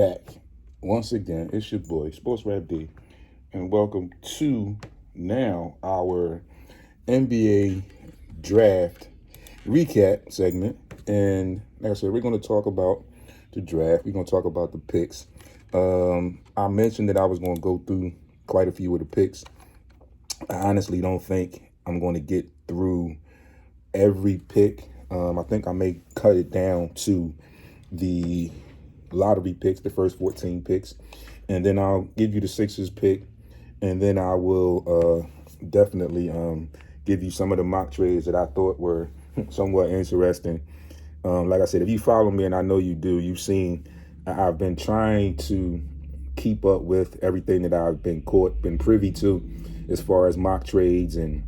back once again. It's your boy, SportsRap D, and welcome to now our NBA draft recap segment. And like I said, we're going to talk about the draft. We're going to talk about the picks. I mentioned that I was going to go through quite a few of the picks. I honestly don't think I'm going to get through every pick. I think I may cut it down to the lottery picks, the first 14 picks, and then I'll give you the Sixers pick, and then I will definitely give you some of the mock trades that I thought were somewhat interesting. Like I said, if you follow me, and I know you do, you've seen I've been trying to keep up with everything that I've been privy to as far as mock trades and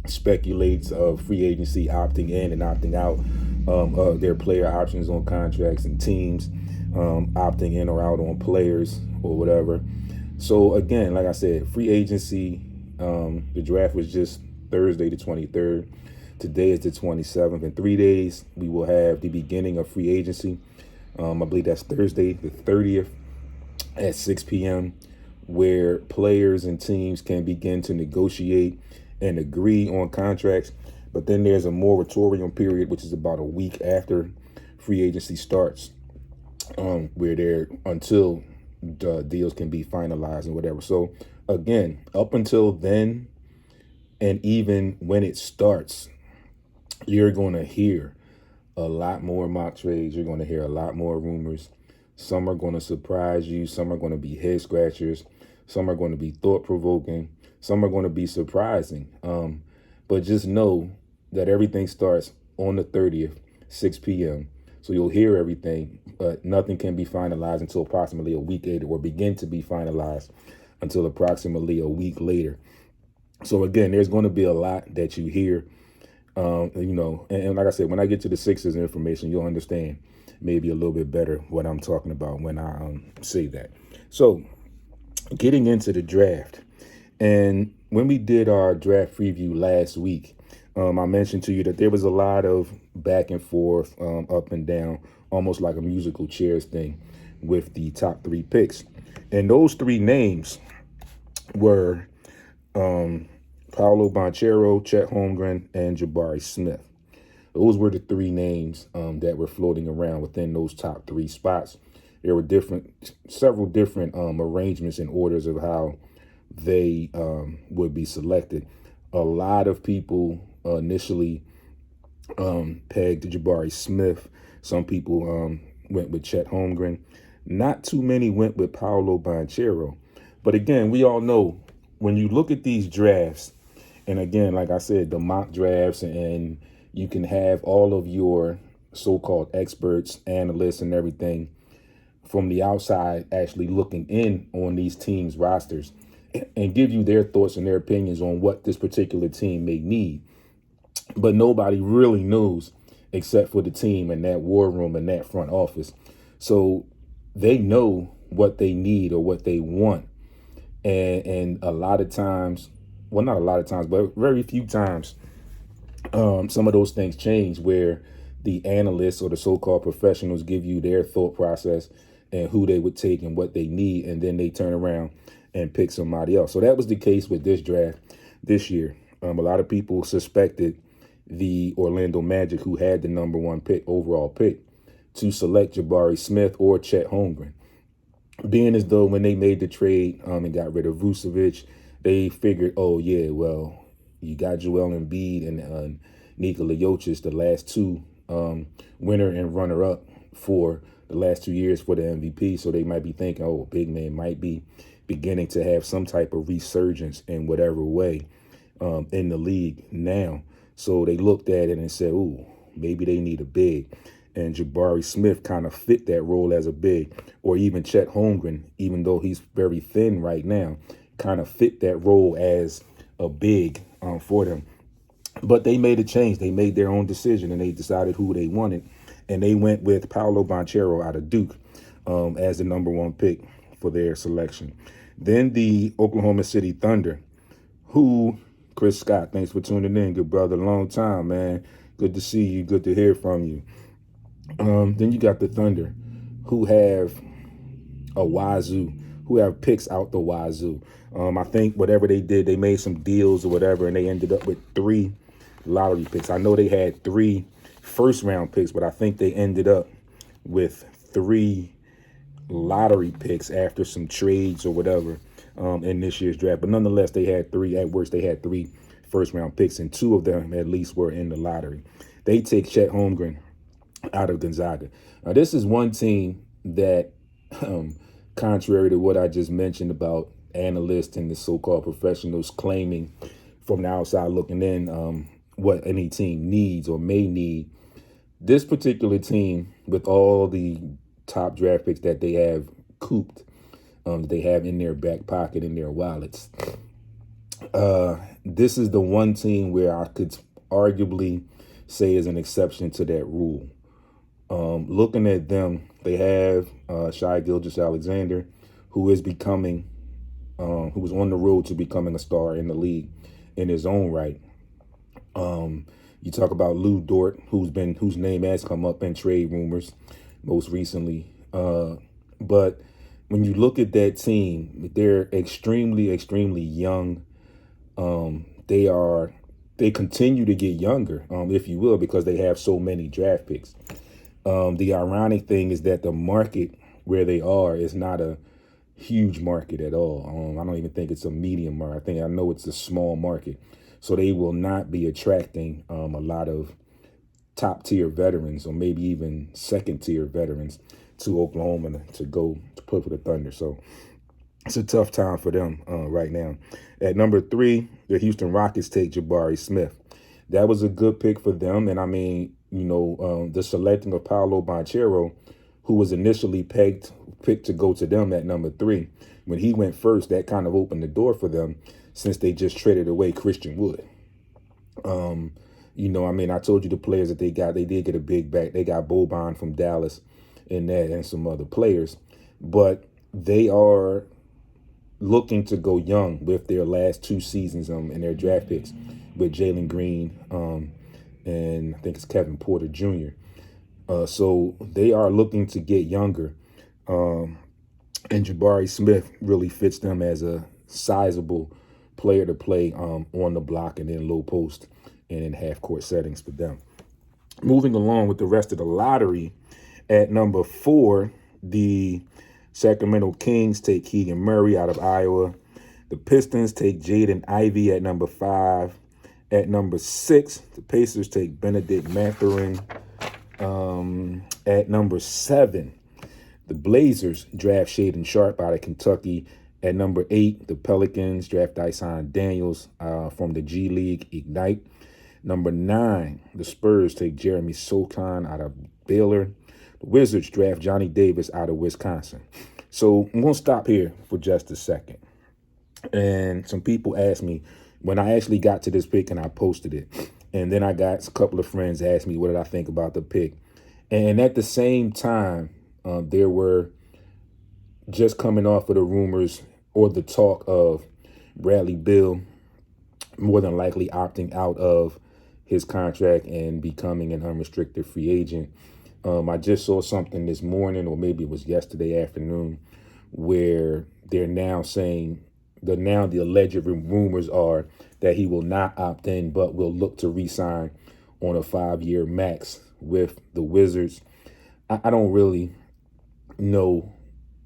speculates of free agency opting in and opting out of their player options on contracts and teams opting in or out on players or whatever. So again, like I said, free agency, the draft was just Thursday the 23rd. Today is the 27th. In 3 days, we will have the beginning of free agency. I believe that's Thursday the 30th at 6 p.m., where players and teams can begin to negotiate and agree on contracts. But then there's a moratorium period, which is about a week after free agency starts, where they're until the deals can be finalized and whatever. So again, up until then, and even when it starts, you're going to hear a lot more mock trades. You're going to hear a lot more rumors. Some are going to surprise you. Some are going to be head scratchers. Some are going to be thought provoking. Some are going to be surprising. But just know that everything starts on the 30th, 6 p.m. So you'll hear everything, but nothing can be finalized until approximately a week later, or begin to be finalized until approximately a week later. So again, there's going to be a lot that you hear, and like I said, when I get to the Sixers information, you'll understand maybe a little bit better what I'm talking about when I say that. So getting into the draft, and when we did our draft preview last week, I mentioned to you that there was a lot of back and forth, up and down, almost like a musical chairs thing with the top three picks. And those three names were Paolo Banchero, Chet Holmgren, and Jabari Smith. Those were the three names that were floating around within those top three spots. There were several different arrangements and orders of how they would be selected. A lot of people initially pegged Jabari Smith. Some people went with Chet Holmgren. Not too many went with Paolo Banchero. But again, we all know when you look at these drafts, and again, like I said, the mock drafts, and you can have all of your so-called experts, analysts, and everything from the outside actually looking in on these teams' rosters and give you their thoughts and their opinions on what this particular team may need. But nobody really knows except for the team and that war room and that front office. So they know what they need or what they want. And a lot of times, well, not a lot of times, but very few times, some of those things change where the analysts or the so-called professionals give you their thought process and who they would take and what they need, and then they turn around and pick somebody else. So that was the case with this draft this year. A lot of people suspected the Orlando Magic, who had the number one overall pick, to select Jabari Smith or Chet Holmgren, being as though when they made the trade and got rid of Vucevic, they figured, oh yeah, well, you got Joel Embiid and Nikola Jokic, the last two winner and runner-up for the last 2 years for the MVP. So they might be thinking, oh, big man might be beginning to have some type of resurgence in whatever way in the league now. So they looked at it and said, ooh, maybe they need a big. And Jabari Smith kind of fit that role as a big, or even Chet Holmgren, even though he's very thin right now, kind of fit that role as a big for them. But they made a change. They made their own decision, and they decided who they wanted. And they went with Paolo Banchero out of Duke as the number one pick for their selection. Then the Oklahoma City Thunder, who, Chris Scott, thanks for tuning in, good brother. Long time, man. Good to see you. Good to hear from you. Then you got the Thunder, who have a wazoo, who have picks out the wazoo. I think whatever they did, they made some deals or whatever, and they ended up with 3 lottery picks. I know they had 3 first-round picks, but I think they ended up with 3 lottery picks after some trades or whatever in this year's draft. But nonetheless, they had 3, at worst, they had 3 first-round picks, and 2 of them at least were in the lottery. They take Chet Holmgren out of Gonzaga. Now, this is one team that, contrary to what I just mentioned about analysts and the so-called professionals claiming from the outside looking in what any team needs or may need, this particular team, with all the top draft picks that they have cooped, that they have in their back pocket, in their wallets, this is the one team where I could arguably say is an exception to that rule. Looking at them, they have Shai Gilgeous-Alexander, who is becoming, who was on the road to becoming a star in the league in his own right. You talk about Lou Dort, whose name has come up in trade rumors most recently. But when you look at that team, they're extremely, extremely young. They continue to get younger, if you will, because they have so many draft picks. The ironic thing is that the market where they are is not a huge market at all. I don't even think it's a medium market. I know it's a small market. So they will not be attracting a lot of top tier veterans or maybe even second tier veterans to Oklahoma to go to play for the Thunder. So it's a tough time for them right now. At number 3, the Houston Rockets take Jabari Smith. That was a good pick for them. And I mean, the selecting of Paolo Banchero, who was initially picked to go to them at number 3. When he went first, that kind of opened the door for them since they just traded away Christian Wood. I told you the players that they got, they did get a big back. They got Boban from Dallas and some other players. But they are looking to go young with their last 2 seasons in their draft picks with Jalen Green and I think it's Kevin Porter Jr. So they are looking to get younger. And Jabari Smith really fits them as a sizable player to play on the block and in low post and in half-court settings for them. Moving along with the rest of the lottery, at number 4, the Sacramento Kings take Keegan Murray out of Iowa. The Pistons take Jaden Ivey at number 5. At number 6, the Pacers take Benedict Mathurin. At number 7, the Blazers draft Shaedon Sharpe out of Kentucky. At number 8, the Pelicans draft Dyson Daniels from the G League Ignite. Number 9, the Spurs take Jeremy Sochan out of Baylor. The Wizards draft Johnny Davis out of Wisconsin. So I'm going to stop here for just a second. And some people asked me when I actually got to this pick and I posted it. And then I got a couple of friends ask me what did I think about the pick. And at the same time, there were just coming off of the rumors or the talk of Bradley Beal more than likely opting out of his contract and becoming an unrestricted free agent. I just saw something this morning, or maybe it was yesterday afternoon, where they're now saying the alleged rumors are that he will not opt in, but will look to re-sign on a 5-year max with the Wizards. I don't really know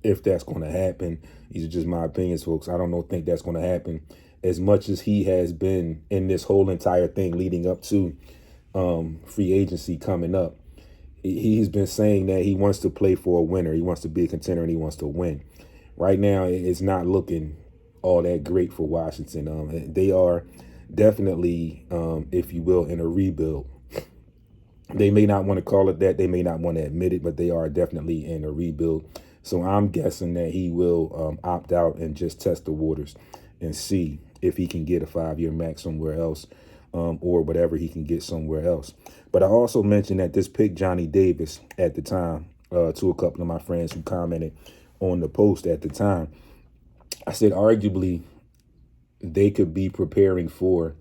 if that's going to happen. These are just my opinions, folks. I don't think that's going to happen. As much as he has been in this whole entire thing leading up to free agency coming up, he's been saying that he wants to play for a winner. He wants to be a contender and he wants to win. Right now, it's not looking all that great for Washington. They are definitely, if you will, in a rebuild. They may not want to call it that. They may not want to admit it, but they are definitely in a rebuild. So I'm guessing that he will opt out and just test the waters and see if he can get a 5-year max somewhere else or whatever he can get somewhere else. But I also mentioned that this picked Johnny Davis at the time to a couple of my friends who commented on the post at the time. I said arguably they could be preparing for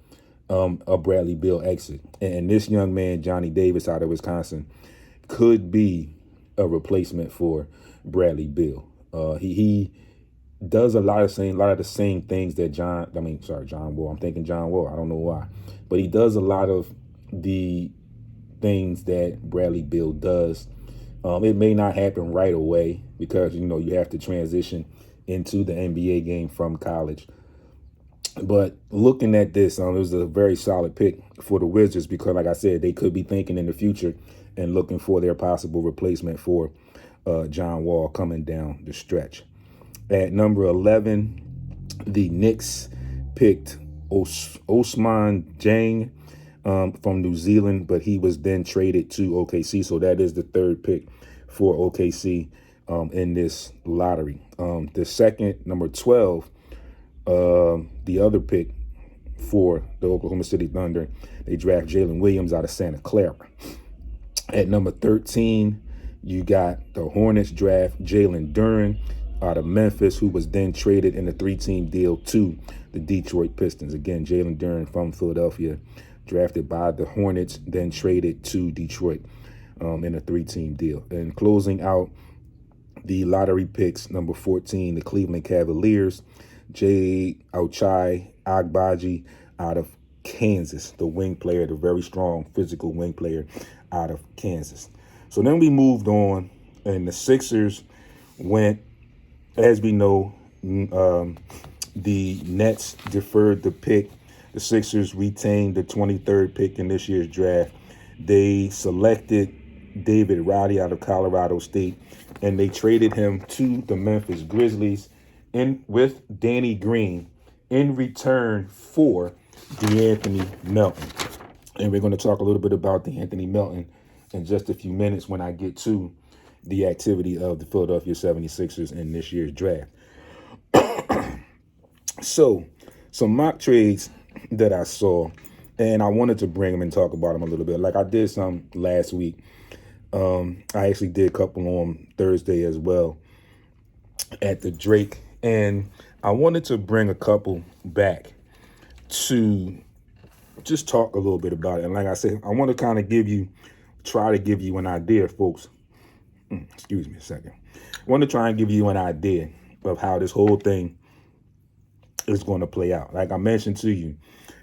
a Bradley Beal exit. And this young man, Johnny Davis out of Wisconsin, could be a replacement for Bradley Beal. He does a lot of the same things that John Wall. I'm thinking John Wall. I don't know why, but he does a lot of the things that Bradley Beal does. It may not happen right away because you have to transition into the NBA game from college. But looking at this, it was a very solid pick for the Wizards because, like I said, they could be thinking in the future and looking for their possible replacement for John Wall coming down the stretch. At number 11, the Knicks picked Osman Jang from New Zealand, but he was then traded to OKC. So that is the third pick for OKC in this lottery. The second, number 12, the other pick for the Oklahoma City Thunder, they draft Jalen Williams out of Santa Clara. At number 13, you got the Hornets draft Jalen Duren out of Memphis, who was then traded in a 3-team deal to the Detroit Pistons. Again, Jalen Duren from Philadelphia, drafted by the Hornets, then traded to Detroit in a 3-team deal. And closing out the lottery picks, number 14, the Cleveland Cavaliers, Jay Ochai Agbaji out of Kansas, the wing player, the very strong physical wing player out of Kansas. So then we moved on, and the Sixers went, as we know, the Nets deferred the pick. The Sixers retained the 23rd pick in this year's draft. They selected David Roddy out of Colorado State, and they traded him to the Memphis Grizzlies with Danny Green in return for DeAnthony Melton. And we're going to talk a little bit about DeAnthony Melton in just a few minutes when I get to the activity of the Philadelphia 76ers in this year's draft. So, some mock trades that I saw, and I wanted to bring them and talk about them a little bit. Like I did some last week. I actually did a couple on Thursday as well at the Drake. And I wanted to bring a couple back to just talk a little bit about it. And like I said, I want to kind of try to give you an idea, folks. Excuse me a second. I want to try and give you an idea of how this whole thing is going to play out. Like I mentioned to you,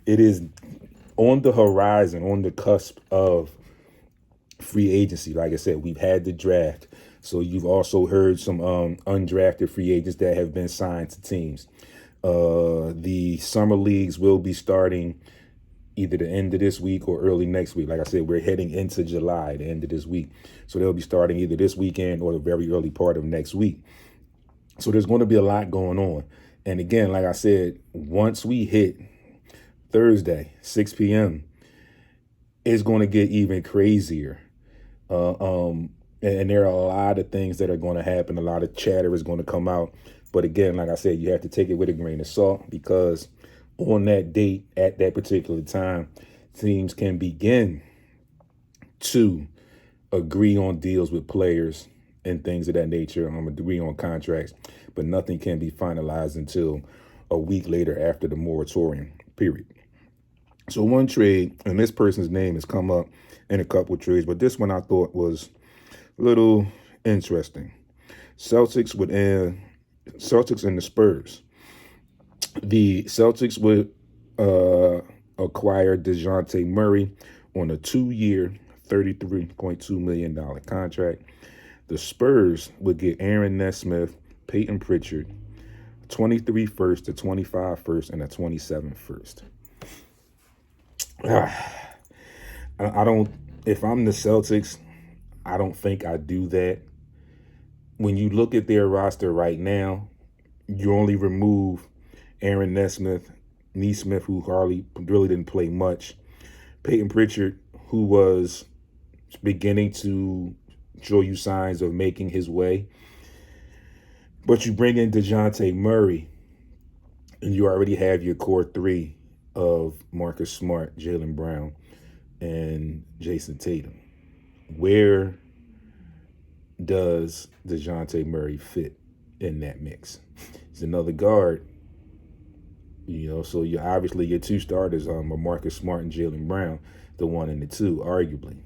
it is on the horizon, on the cusp of free agency. Like I said, we've had the draft. So you've also heard some undrafted free agents that have been signed to teams. The summer leagues will be starting either the end of this week or early next week. Like I said, we're heading into July, the end of this week. So they'll be starting either this weekend or the very early part of next week. So there's going to be a lot going on. And again, like I said, once we hit Thursday, 6 p.m., it's going to get even crazier. And there are a lot of things that are going to happen. A lot of chatter is going to come out. But again, like I said, you have to take it with a grain of salt because on that date, at that particular time, teams can begin to agree on deals with players and things of that nature, agree on contracts, but nothing can be finalized until a week later after the moratorium period. So one trade, and this person's name has come up in a couple of trades, but this one I thought was a little interesting. Celtics and the Spurs. The Celtics would acquire DeJounte Murray on a 2-year, $33.2 million contract. The Spurs would get Aaron Nesmith, Peyton Pritchard, 23 first, a 25 first, and a 27 first. If I'm the Celtics, I don't think I do that. When you look at their roster right now, you only remove Aaron Nesmith, who really didn't play much, Peyton Pritchard, who was beginning to show you signs of making his way. But you bring in DeJounte Murray, and you already have your core three of Marcus Smart, Jaylen Brown, and Jason Tatum. Where does DeJounte Murray fit in that mix? He's another guard, so your two starters are Marcus Smart and Jaylen Brown, the 1 and the 2, arguably.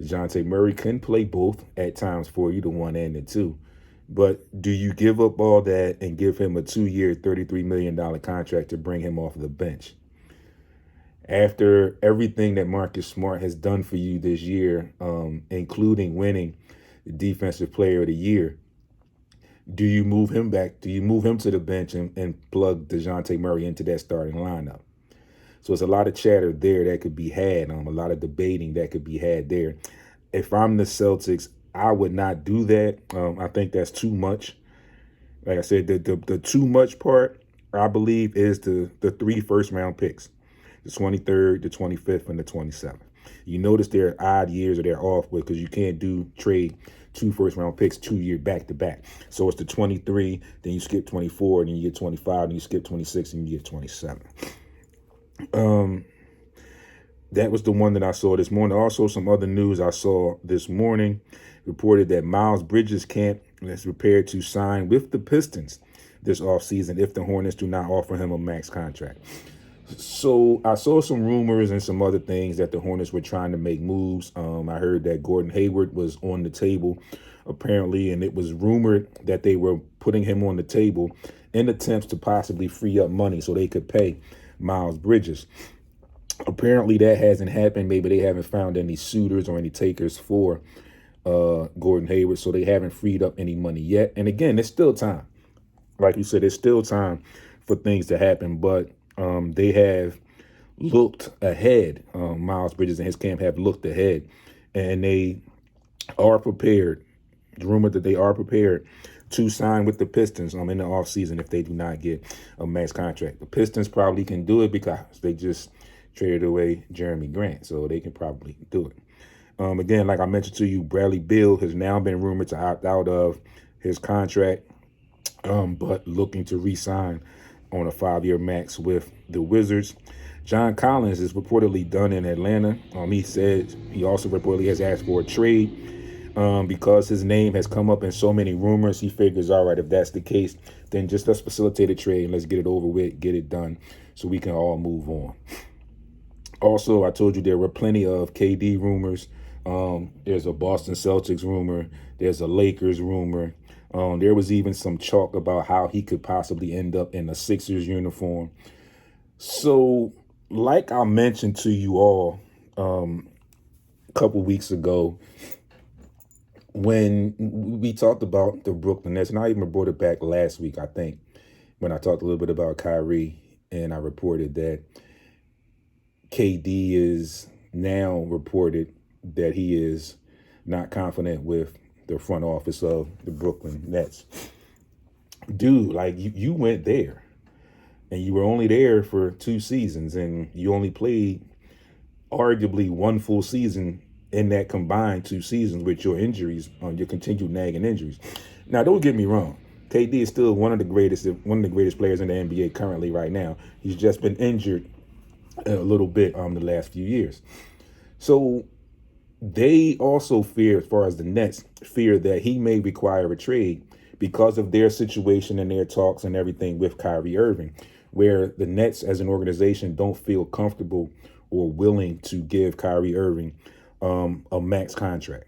DeJounte Murray can play both at times for you, the 1 and the 2. But do you give up all that and give him a 2-year, $33 million contract to bring him off of the bench? After everything that Marcus Smart has done for you this year, including winning the Defensive Player of the Year, do you move him back? Do you move him to the bench and plug DeJounte Murray into that starting lineup? So it's a lot of chatter there that could be had, a lot of debating that could be had there. If I'm the Celtics, I would not do that. I think that's too much. Like I said, the too much part, I believe, is the 3 first-round picks, the 23rd, the 25th, and the 27th. You notice they're odd years or they're off with, because you can't trade 2 first-round picks 2 year back-to-back. So it's the 23, then you skip 24, then you get 25, then you skip 26, and you get 27. That was the one that I saw this morning. Also, some other news I saw this morning reported that Miles Bridges camp is prepared to sign with the Pistons this offseason if the Hornets do not offer him a max contract. So I saw some rumors and some other things that the Hornets were trying to make moves. I heard that Gordon Hayward was on the table, apparently, and it was rumored that they were putting him on the table in attempts to possibly free up money so they could pay Miles Bridges. Apparently that hasn't happened. Maybe they haven't found any suitors or any takers for Gordon Hayward, so they haven't freed up any money yet. And again, there's still time. Like you said, there's still time for things to happen, but they have looked ahead. Miles Bridges and his camp have looked ahead, and they are prepared. The rumor that they are prepared to sign with the Pistons in the offseason if they do not get a max contract. The Pistons probably can do it because they just traded away Jeremy Grant, so they can probably do it. Again, like I mentioned to you, Bradley Beal has now been rumored to opt out of his contract, but looking to re-sign on a 5-year max with the Wizards. John Collins is reportedly done in Atlanta. He said he also reportedly has asked for a trade because his name has come up in so many rumors. He figures, all right, if that's the case, then just let's facilitate a trade and let's get it over with, get it done, so we can all move on. Also, I told you there were plenty of KD rumors. There's a Boston Celtics rumor. There's a Lakers rumor. There was even some talk about how he could possibly end up in a Sixers uniform. So, like I mentioned to you all a couple weeks ago, when we talked about the Brooklyn Nets, and I even brought it back last week, I think, when I talked a little bit about Kyrie, and I reported that KD is now reported that he is not confident with the front office of the Brooklyn Nets. Dude, like you went there and you were only there for 2 seasons and you only played arguably 1 full season in that combined 2 seasons with your injuries, your continued nagging injuries. Now, don't get me wrong. KD is still one of the greatest players in the NBA currently right now. He's just been injured a little bit the last few years. So they also fear, as far as the Nets, fear that he may require a trade because of their situation and their talks and everything with Kyrie Irving, where the Nets as an organization don't feel comfortable or willing to give Kyrie Irving a max contract.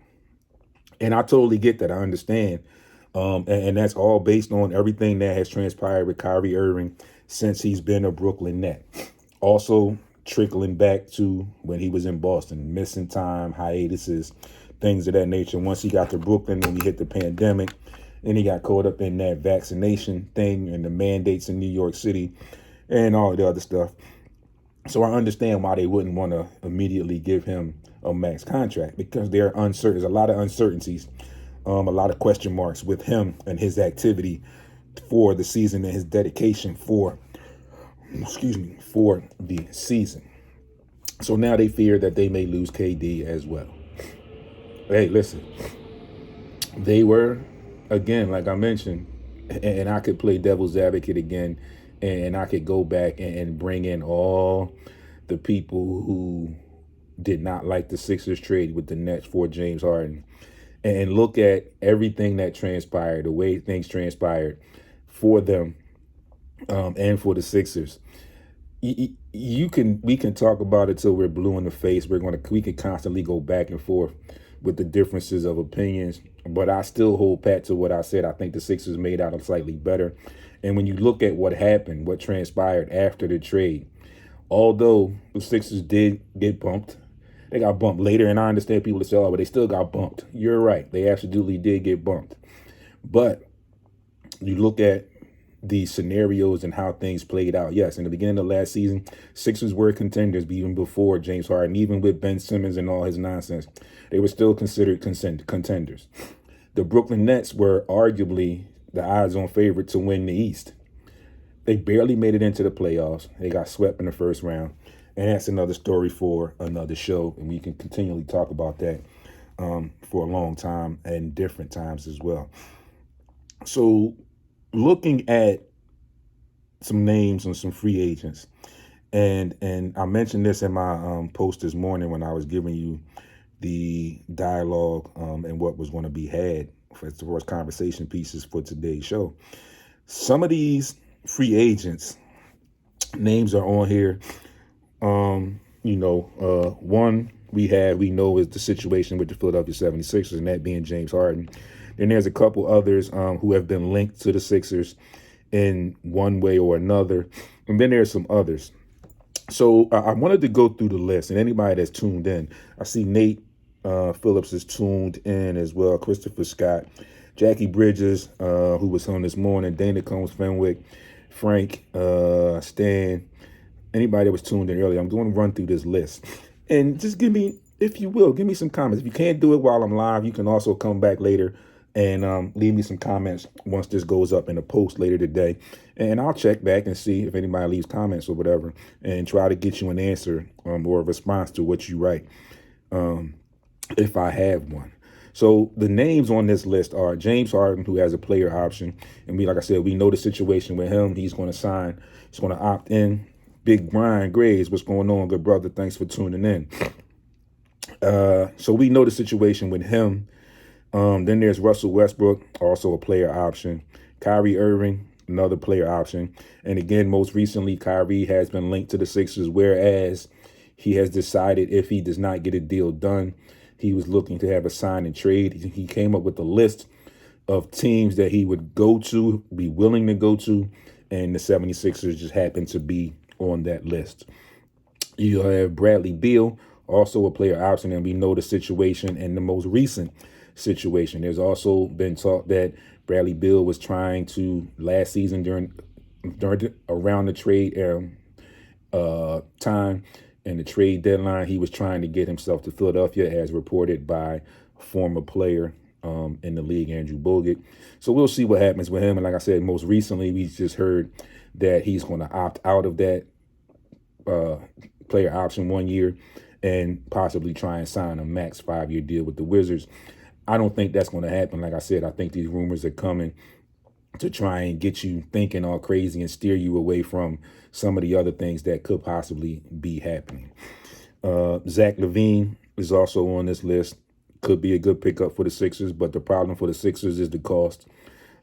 And I totally get that. I understand. And that's all based on everything that has transpired with Kyrie Irving since he's been a Brooklyn Net. Also, trickling back to when he was in Boston, missing time, hiatuses, things of that nature. Once he got to Brooklyn, when we hit the pandemic, then he got caught up in that vaccination thing and the mandates in New York City and all the other stuff. So I understand why they wouldn't want to immediately give him a max contract, because they're uncertain. There's a lot of uncertainties, a lot of question marks with him and his activity for the season and his dedication for the season. So now they fear that they may lose KD as well. Hey, listen, they were, again, like I mentioned, and I could play devil's advocate again, and I could go back and bring in all the people who did not like the Sixers trade with the Nets for James Harden, and look at everything that transpired, the way things transpired for them and for the Sixers. We can talk about it till we're blue in the face. We can constantly go back and forth with the differences of opinions. But I still hold pat to what I said. I think the Sixers made out slightly better. And when you look at what happened, what transpired after the trade, although the Sixers did get bumped, they got bumped later. And I understand people that say, oh, but they still got bumped. You're right. They absolutely did get bumped. But you look at the scenarios and how things played out. Yes, in the beginning of last season, Sixers were contenders even before James Harden, even with Ben Simmons and all his nonsense. They were still considered contenders. The Brooklyn Nets were arguably the odds-on favorite to win the East. They barely made it into the playoffs. They got swept in the first round. And that's another story for another show. And we can continually talk about that for a long time and different times as well. So looking at some names and some free agents, and I mentioned this in my post this morning when I was giving you the dialogue and what was going to be had as far as conversation pieces for today's show. Some of these free agents names are on here. One we know is the situation with the Philadelphia 76ers, and that being James Harden. Then there's a couple others who have been linked to the Sixers in one way or another. And then there's some others. So I wanted to go through the list, and anybody that's tuned in, I see Nate Phillips is tuned in as well, Christopher Scott, Jackie Bridges, who was on this morning, Dana Combs Fenwick, Frank, Stan, anybody that was tuned in earlier. I'm going to run through this list. And just give me, if you will, give me some comments. If you can't do it while I'm live, you can also come back later and leave me some comments once this goes up in a post later today. And I'll check back and see if anybody leaves comments or whatever and try to get you an answer or a response to what you write if I have one. So the names on this list are James Harden, who has a player option. And like I said, we know the situation with him. He's going to sign. He's going to opt in. Big Brian Graves, what's going on, good brother? Thanks for tuning in. So we know the situation with him. Then there's Russell Westbrook, also a player option. Kyrie Irving, another player option. And again, most recently, Kyrie has been linked to the Sixers, whereas he has decided if he does not get a deal done, he was looking to have a sign and trade. He came up with a list of teams that he would go to, be willing to go to, and the 76ers just happened to be on that list. You have Bradley Beal, also a player option, and we know the situation and the most recent situation. There's also been talk that Bradley Beal was trying to last season during around the trade time and the trade deadline, he was trying to get himself to Philadelphia, as reported by a former player in the league, Andrew Bogut. So we'll see what happens with him. And like I said, most recently, we just heard that he's going to opt out of that player option 1 year and possibly try and sign a max 5-year deal with the Wizards. I don't think that's going to happen. Like I said, I think these rumors are coming to try and get you thinking all crazy and steer you away from some of the other things that could possibly be happening. Zach LaVine is also on this list. Could be a good pickup for the Sixers, but the problem for the Sixers is the cost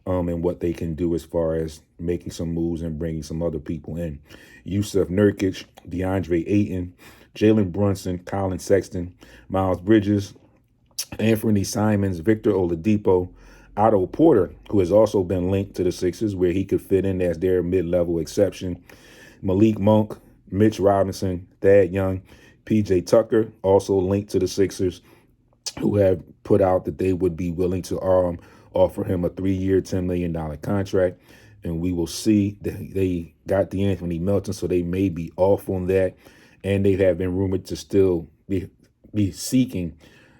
and what they can do as far as making some moves and bringing some other people in. Yusuf Nurkic, DeAndre Ayton, Jalen Brunson, Colin Sexton, Miles Bridges, Anthony Simons, Victor Oladipo, Otto Porter, who has also been linked to the Sixers, where he could fit in as their mid-level exception, Malik Monk, Mitch Robinson, Thad Young, PJ Tucker, also linked to the Sixers, who have put out that they would be willing to offer him a 3-year, $10 million contract. And we will see. They got the Anthony Melton, so they may be off on that. And they have been rumored to still be seeking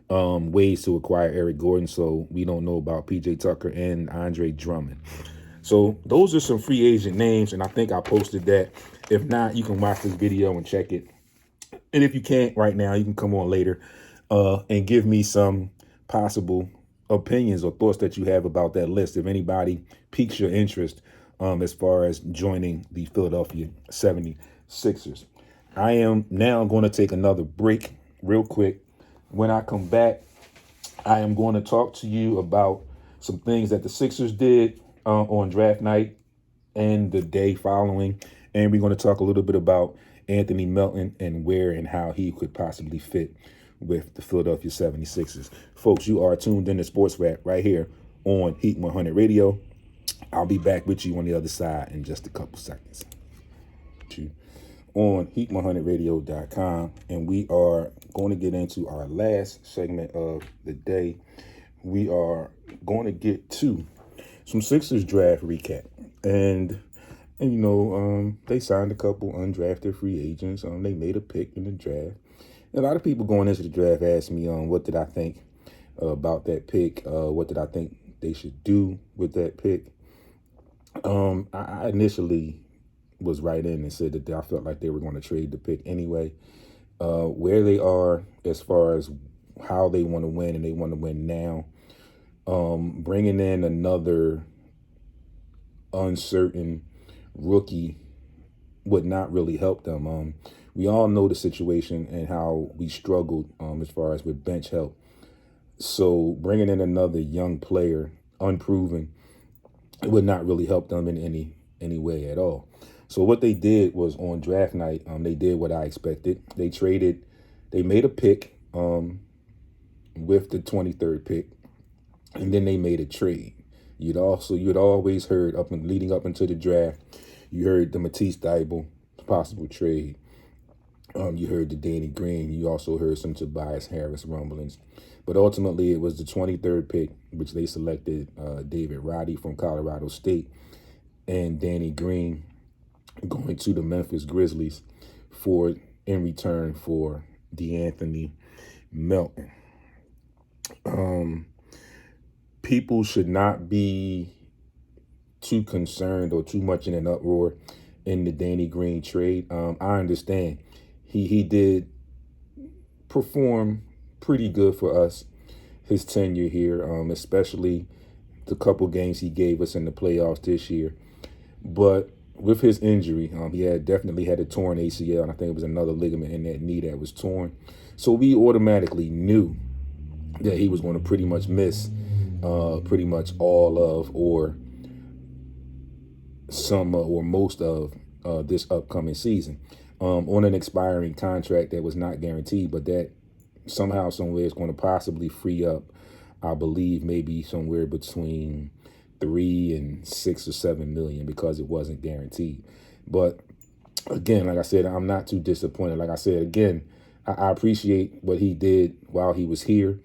ways to acquire Eric Gordon. So we don't know about PJ Tucker and Andre Drummond. So those are some free agent names, and I think I posted that. If not, you can watch this video and check it. And if you can't right now, you can come on later and give me some possible opinions or thoughts that you have about that list. If anybody piques your interest as far as joining the Philadelphia 76ers. I am now going to take another break real quick. When I come back, I am going to talk to you about some things that the Sixers did on draft night and the day following. And we're going to talk a little bit about Anthony Melton and where and how he could possibly fit with the Philadelphia 76ers. Folks, you are tuned in to Sports Rap right here on Heat 100 Radio. I'll be back with you on the other side in just a couple seconds. On heat100radio.com, and we are going to get into our last segment of the day. We are going to get to some Sixers draft recap, and they signed a couple undrafted free agents. They made a pick in the draft. A lot of people going into the draft asked me, what did I think about that pick? What did I think they should do with that pick? I initially was right in and said that I felt like they were going to trade the pick anyway. Where they are as far as how they want to win, and they want to win now. Bringing in another uncertain rookie would not really help them. We all know the situation and how we struggled as far as with bench help. So bringing in another young player, unproven, it would not really help them in any way at all. So what they did was on draft night, they did what I expected. They made a pick with the 23rd pick, and then they made a trade. You'd always heard leading up into the draft, you heard the Matisse Thybulle possible trade. You heard the Danny Green. You also heard some Tobias Harris rumblings. But ultimately, it was the 23rd pick, which they selected David Roddy from Colorado State and Danny Green going to the Memphis Grizzlies in return for DeAnthony Melton. People should not be too concerned or too much in an uproar in the Danny Green trade. I understand he did perform pretty good for us his tenure here, especially the couple games he gave us in the playoffs this year. But with his injury, he definitely had a torn ACL, and I think it was another ligament in that knee that was torn. So we automatically knew that he was going to pretty much miss pretty much all of or some or most of this upcoming season on an expiring contract that was not guaranteed, but that somehow, somewhere is going to possibly free up, I believe, maybe somewhere between 3 and 6 or 7 million because it wasn't guaranteed. But again, like I said, I'm not too disappointed. Like I said, again, I appreciate what he did while he was here.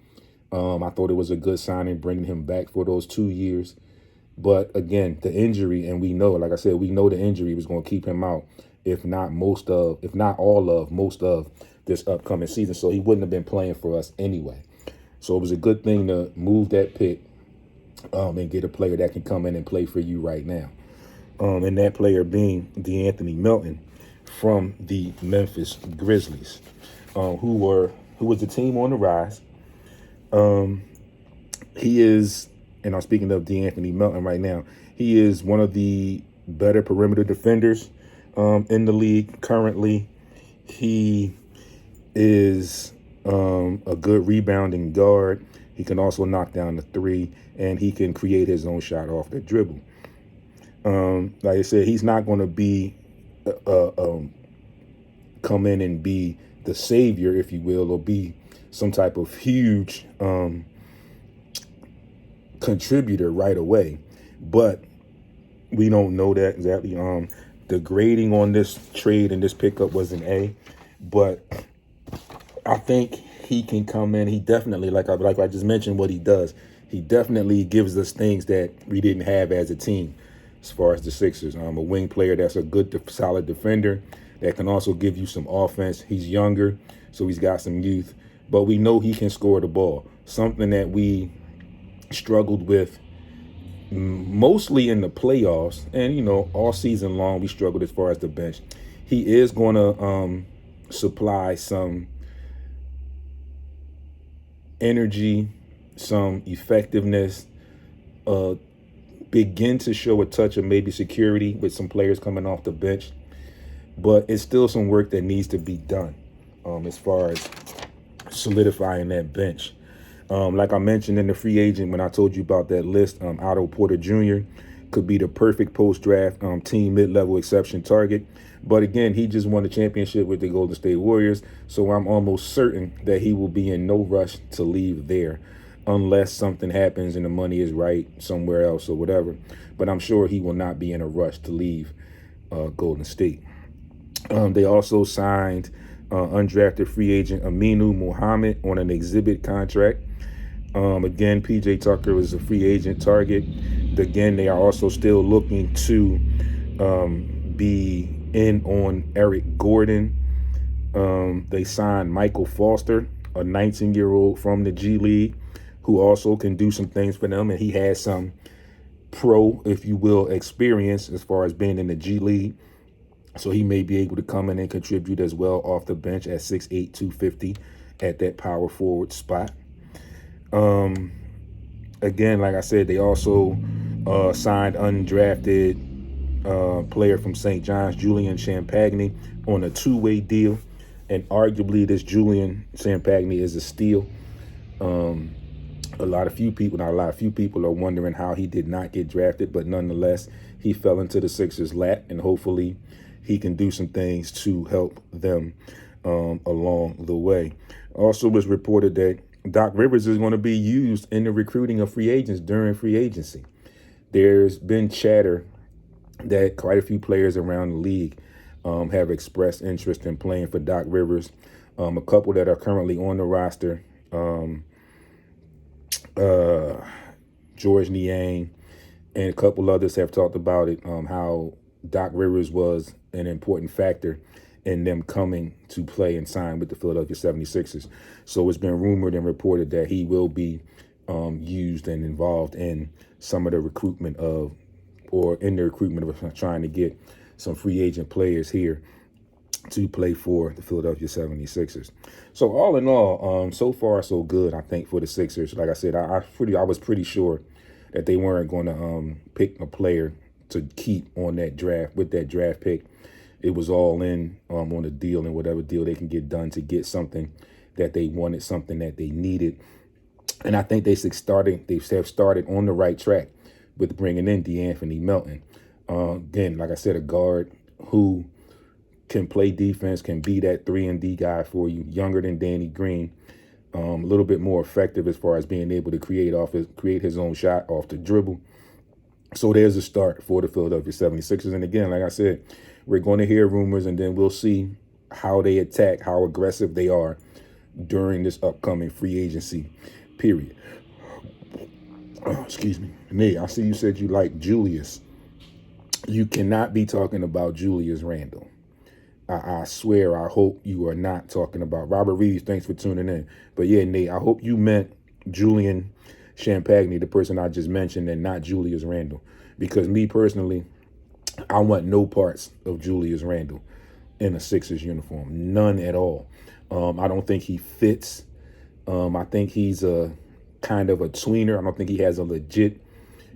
I thought it was a good signing bringing him back for those 2 years. But again, the injury, and we know, like I said, we know the injury was going to keep him out, if not all of most of this upcoming season. So he wouldn't have been playing for us anyway. So it was a good thing to move that pick and get a player that can come in and play for you right now. And that player being DeAnthony Melton from the Memphis Grizzlies, who was the team on the rise. He is, and I'm speaking of DeAnthony Melton right now, he is one of the better perimeter defenders in the league currently. He is a good rebounding guard. He can also knock down the three, and he can create his own shot off the dribble. Like I said, he's not going to be come in and be the savior, if you will, or be some type of huge contributor right away. But we don't know that exactly. The grading on this trade and this pickup was an A, but I think he can come in. He definitely, like I just mentioned, what he does. He definitely gives us things that we didn't have as a team as far as the Sixers. A wing player that's a good, solid defender that can also give you some offense. He's younger, so he's got some youth, but we know he can score the ball, something that we struggled with mostly in the playoffs, and all season long we struggled as far as the bench. He is going to supply some energy, some effectiveness, begin to show a touch of maybe security with some players coming off the bench, but it's still some work that needs to be done as far as solidifying that bench. Like I mentioned in the free agent when I told you about that list, Otto Porter Jr. could be the perfect post-draft team mid-level exception target. But again, he just won the championship with the Golden State Warriors, so I'm almost certain that he will be in no rush to leave there unless something happens and the money is right somewhere else or whatever. But I'm sure he will not be in a rush to leave Golden State. They also signed undrafted free agent Aminu Mohammed on an exhibit contract. Again, PJ Tucker is a free agent target. Again, they are also still looking to be in on Eric Gordon. They signed Michael Foster, a 19-year-old from the G League, who also can do some things for them. And he has some pro, if you will, experience as far as being in the G League. So he may be able to come in and contribute as well off the bench at 6'8", 250 at that power forward spot. Again, like I said, they also signed undrafted player from St. John's, Julian Champagny, on a two-way deal. And arguably, this Julian Champagny is a steal. Few people are wondering how he did not get drafted, but nonetheless, he fell into the Sixers' lap, and hopefully he can do some things to help them along the way. Also, was reported that Doc Rivers is going to be used in the recruiting of free agents during free agency. There's been chatter that quite a few players around the league have expressed interest in playing for Doc Rivers. A couple that are currently on the roster, George Niang, and a couple others have talked about it, how Doc Rivers was an important factor in them coming to play and sign with the Philadelphia 76ers. So it's been rumored and reported that he will be used and involved in some of the recruitment of trying to get some free agent players here to play for the Philadelphia 76ers. So all in all, so far so good, I think, for the Sixers. Like I said, I was pretty sure that they weren't going to pick a player to keep on that draft with that draft pick. It was all in on the deal, and whatever deal they can get done to get something that they wanted, something that they needed. And I think they have started on the right track with bringing in DeAnthony Melton. Again, like I said, a guard who can play defense, can be that 3-and-D guy for you, younger than Danny Green, a little bit more effective as far as being able to create his own shot off the dribble. So there's a start for the Philadelphia 76ers. And again, like I said, we're going to hear rumors, and then we'll see how they attack, how aggressive they are during this upcoming free agency period. Excuse me. Nate, I see you said you like Julius. You cannot be talking about Julius Randle. I swear, I hope you are not talking about Robert Reeves. Thanks for tuning in. But yeah, Nate, I hope you meant Julian Champagny, the person I just mentioned, and not Julius Randle. Because me personally, I want no parts of Julius Randle in a Sixers uniform. None at all. I don't think he fits. I think he's a kind of a tweener. I don't think he has a legit,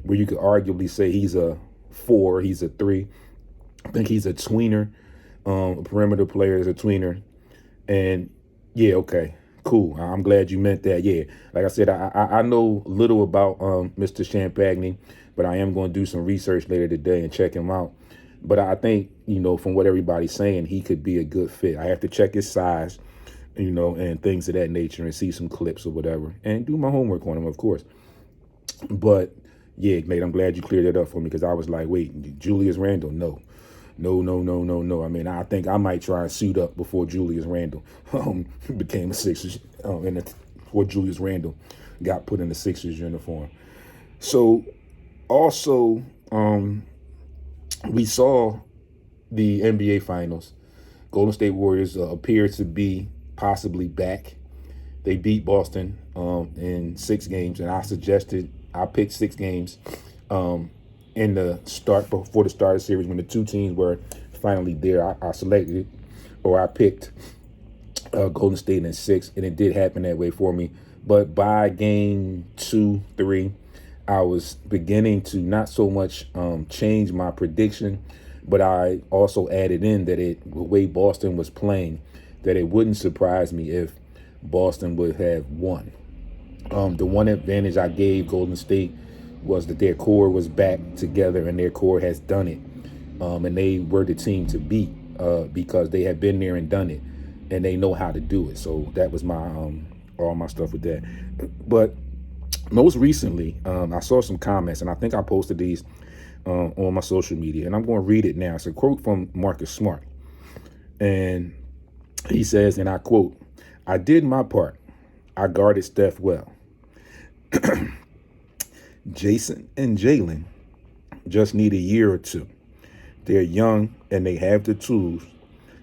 where you could arguably say he's a 4, he's a 3. I think he's a tweener. A perimeter player is a tweener. And yeah, okay, cool. I'm glad you meant that. Yeah, like I said, I know little about Mr. Champagny, but I am going to do some research later today and check him out. But I think, from what everybody's saying, he could be a good fit. I have to check his size, and things of that nature, and see some clips or whatever, and do my homework on him, of course. But yeah, Nate, I'm glad you cleared that up for me, because I was like, wait, Julius Randle? No. I mean, I think I might try and suit up before Julius Randle became a Sixers, before Julius Randle got put in the Sixers uniform. So also, we saw the NBA Finals. Golden State Warriors appear to be possibly back. They beat Boston in 6 games, and I picked 6 games in the start, before the start of the series, when the two teams were finally there. I picked Golden State in 6, and it did happen that way for me. But by game 2, 3, I was beginning to not so much change my prediction, but I also added in that the way Boston was playing, that it wouldn't surprise me if Boston would have won. The one advantage I gave Golden State was that their core was back together, and their core has done it. And they were the team to beat because they have been there and done it, and they know how to do it. So that was my all my stuff with that. But most recently, I saw some comments, and I think I posted these on my social media, and I'm going to read it now. It's a quote from Marcus Smart, and he says, and I quote, "I did my part. I guarded Steph well. Jason and Jalen just need a year or two. They're young and they have the tools,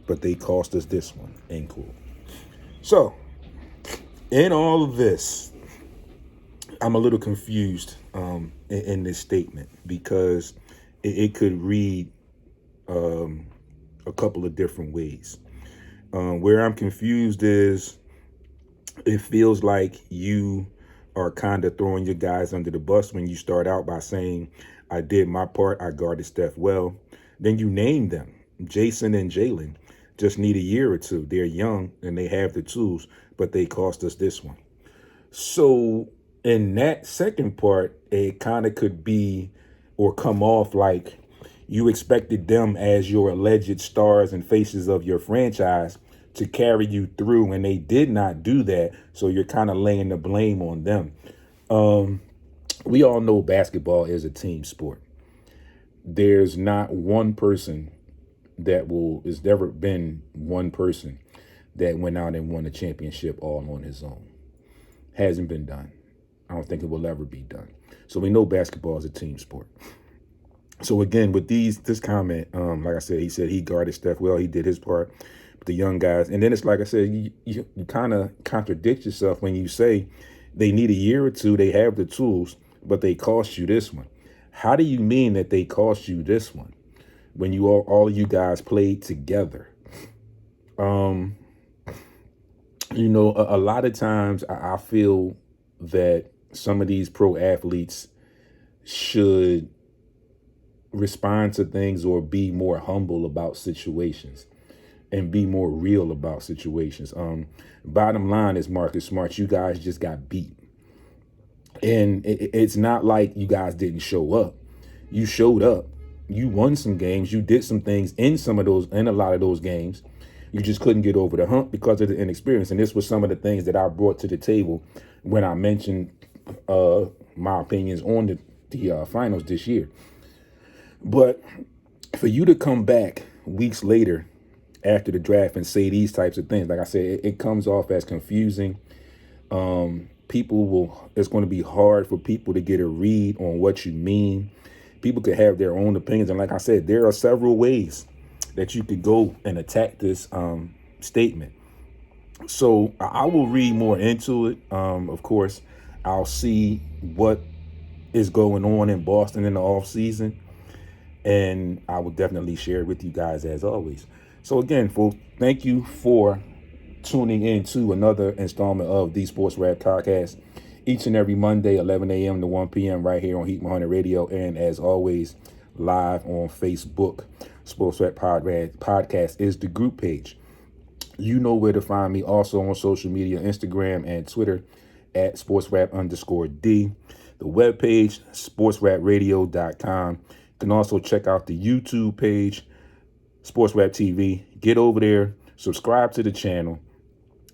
but they cost us this one," end quote. So, in all of this, I'm a little confused in this statement because it could read a couple of different ways. Where I'm confused is it feels like you are kind of throwing your guys under the bus when you start out by saying, "I did my part, I guarded Steph well." Then you name them. Jason and Jalen just need a year or two. They're young and they have the tools, but they cost us this one. So in that second part, it kind of could be or come off like you expected them as your alleged stars and faces of your franchise to carry you through, and they did not do that. So you're kind of laying the blame on them. We all know basketball is a team sport. There's not one person there's never been one person that went out and won a championship all on his own. Hasn't been done. I don't think it will ever be done. So we know basketball is a team sport. So again, with this comment, like I said, he said he guarded Steph well. He did his part with the young guys. And then it's like I said, you kind of contradict yourself when you say they need a year or two, they have the tools, but they cost you this one. How do you mean that they cost you this one when you all of you guys played together? A lot of times I feel that some of these pro athletes should respond to things or be more humble about situations and be more real about situations. Bottom line is, Marcus Smart, you guys just got beat. And it's not like you guys didn't show up. You showed up. You won some games. You did some things in a lot of those games. You just couldn't get over the hump because of the inexperience. And this was some of the things that I brought to the table when I mentioned my opinions on the finals this year. But for you to come back weeks later after the draft and say these types of things, like I said, it comes off as confusing. It's going to be hard for people to get a read on what you mean. People could have their own opinions. And like I said, there are several ways that you could go and attack this statement. So I will read more into it. Of course, I'll see what is going on in Boston in the off season, and I will definitely share it with you guys as always. So again, folks, thank you for tuning in to another installment of the SportsRap podcast each and every Monday, 11 a.m. to 1 p.m. right here on Heat 100 Radio, and as always, live on Facebook. SportsRap podcast is the group page. You know where to find me also on social media, Instagram and Twitter at SportsRap_D. The webpage, sportsrapradio.com. You can also check out the YouTube page, SportsRap TV. Get over there, subscribe to the channel.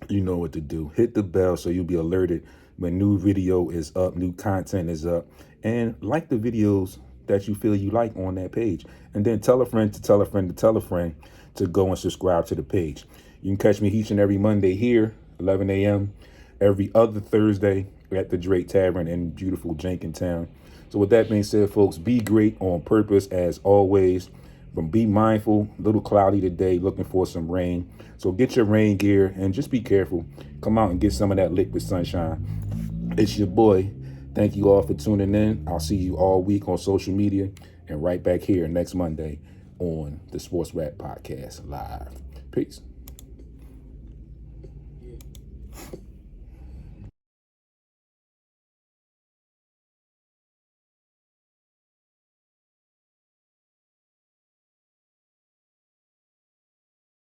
You know what to do. Hit the bell so you'll be alerted when new video is up, new content is up. And like the videos that you feel you like on that page. And then tell a friend to tell a friend to tell a friend to go and subscribe to the page. You can catch me each and every Monday here, 11 a.m., every other Thursday at the Drake Tavern in beautiful Jenkintown. So with that being said, folks, be great on purpose as always. But be mindful, a little cloudy today, looking for some rain. So get your rain gear and just be careful. Come out and get some of that liquid sunshine. It's your boy. Thank you all for tuning in. I'll see you all week on social media and right back here next Monday on the Sports Rap Podcast Live. Peace.